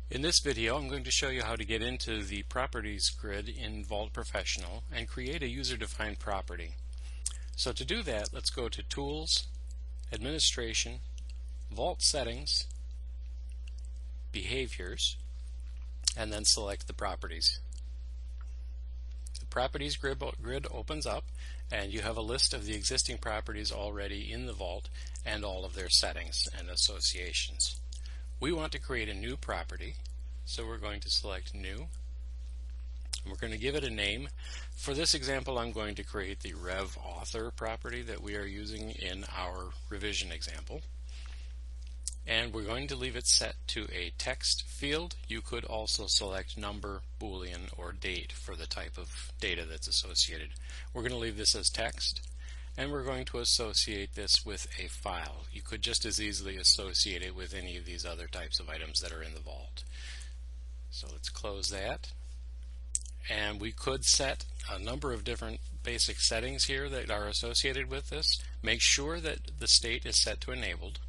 In this video, I'm going to show you how to get into the Properties grid in Vault Professional and create a user-defined property. So to do that, let's go to Tools, Administration, Vault Settings, Behaviors, and then select the Properties. The Properties grid opens up, and you have a list of the existing properties already in the Vault and all of their settings and associations. We want to create a new property, so we're going to select New, and we're going to give it a name. For this example, I'm going to create the Rev Author property that we are using in our revision example, and we're going to leave it set to a text field. You could also select number, Boolean, or date for the type of data that's associated. We're going to leave this as text, and we're going to associate this with a file. You could just as easily associate it with any of these other types of items that are in the Vault. So let's close that. And we could set a number of different basic settings here that are associated with this. Make sure that the state is set to enabled.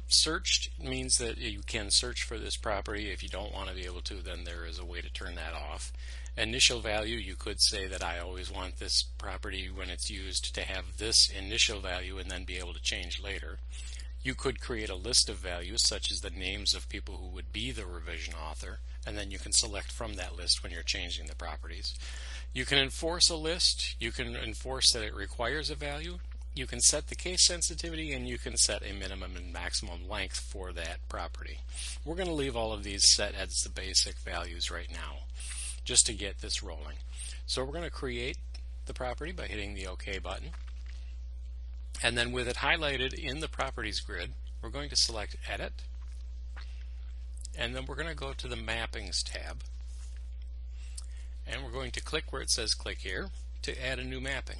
Searched means that you can search for this property. If you don't want to be able to, then there is a way to turn that off. Initial value, you could say that I always want this property when it's used to have this initial value and then be able to change later. You could create a list of values such as the names of people who would be the revision author, and then you can select from that list when you're changing the properties. You can enforce a list. You can enforce that it requires a value. You can set the case sensitivity, and you can set a minimum and maximum length for that property. We're going to leave all of these set as the basic values right now, just to get this rolling. So we're going to create the property by hitting the OK button. And then with it highlighted in the Properties grid, we're going to select Edit. And then we're going to go to the Mappings tab. And we're going to click where it says Click Here to add a new mapping.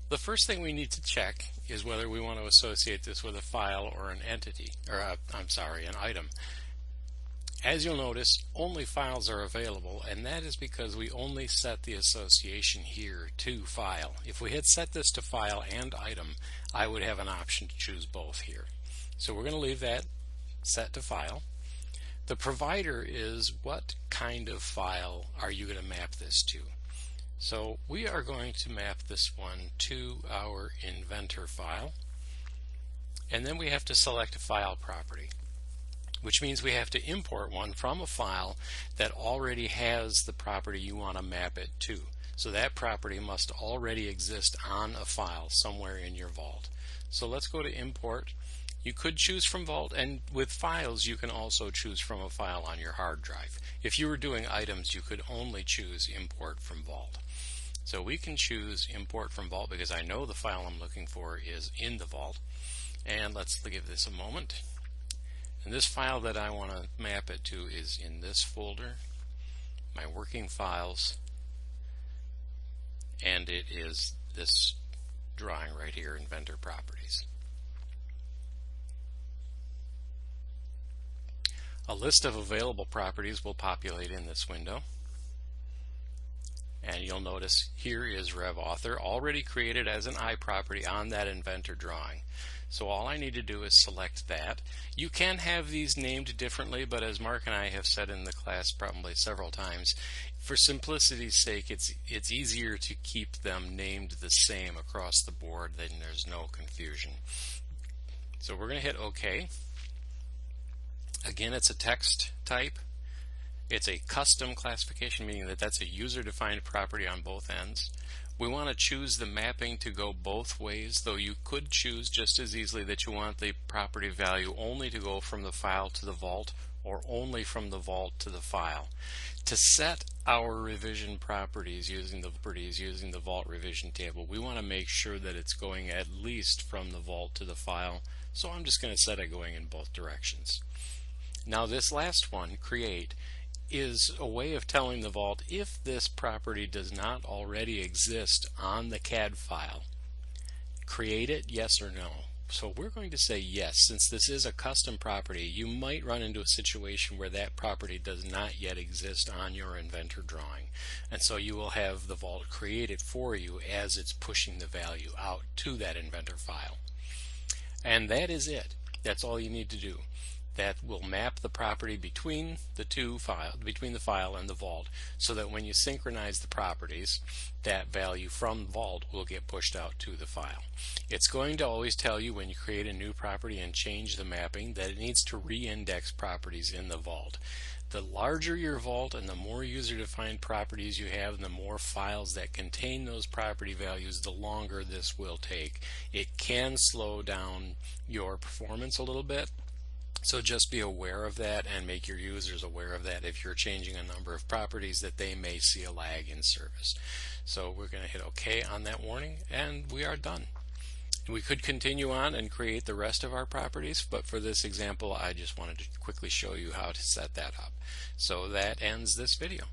The first thing we need to check is whether we want to associate this with a file or an entity, or an item. As you'll notice, only files are available, and that is because we only set the association here to file. If we had set this to file and item, I would have an option to choose both here. So we're going to leave that set to file. The provider is what kind of file are you going to map this to? So we are going to map this one to our inventor file, and then we have to select a file property, which means we have to import one from a file that already has the property you want to map it to. So that property must already exist on a file somewhere in your Vault. So let's go to Import. You could choose from Vault, and with files you can also choose from a file on your hard drive. If you were doing items, you could only choose Import from Vault. So we can choose Import from Vault because I know the file I'm looking for is in the Vault. And let's give this a moment. And this file that I want to map it to is in this folder, my working files, and it is this drawing right here, Inventor Properties. A list of available properties will populate in this window. And you'll notice here is Rev Author already created as an iProperty on that inventor drawing. So all I need to do is select that. You can have these named differently, but as Mark and I have said in the class probably several times, for simplicity's sake, it's easier to keep them named the same across the board, then there's no confusion. So we're going to hit OK. Again, it's a text type. It's a custom classification, meaning that that's a user-defined property on both ends. We want to choose the mapping to go both ways, though you could choose just as easily that you want the property value only to go from the file to the Vault or only from the Vault to the file. To set our revision properties using the Vault revision table, we want to make sure that it's going at least from the Vault to the file, so I'm just going to set it going in both directions. Now this last one, Create, is a way of telling the Vault if this property does not already exist on the CAD file. Create it, yes or no. So we're going to say yes. Since this is a custom property, you might run into a situation where that property does not yet exist on your inventor drawing. And so you will have the Vault create it for you as it's pushing the value out to that inventor file. And that is it. That's all you need to do. that will map the property between the between the file and the vault, so that when you synchronize the properties, that value from vault will get pushed out to the file. It's going to always tell you when you create a new property and change the mapping that it needs to re-index properties in the vault. The larger your vault and the more user-defined properties you have and the more files that contain those property values, the longer this will take. It can slow down your performance a little bit, so just be aware of that and make your users aware of that if you're changing a number of properties, that they may see a lag in service. So we're going to hit OK on that warning and we are done. We could continue on and create the rest of our properties, but for this example I just wanted to quickly show you how to set that up. So that ends this video.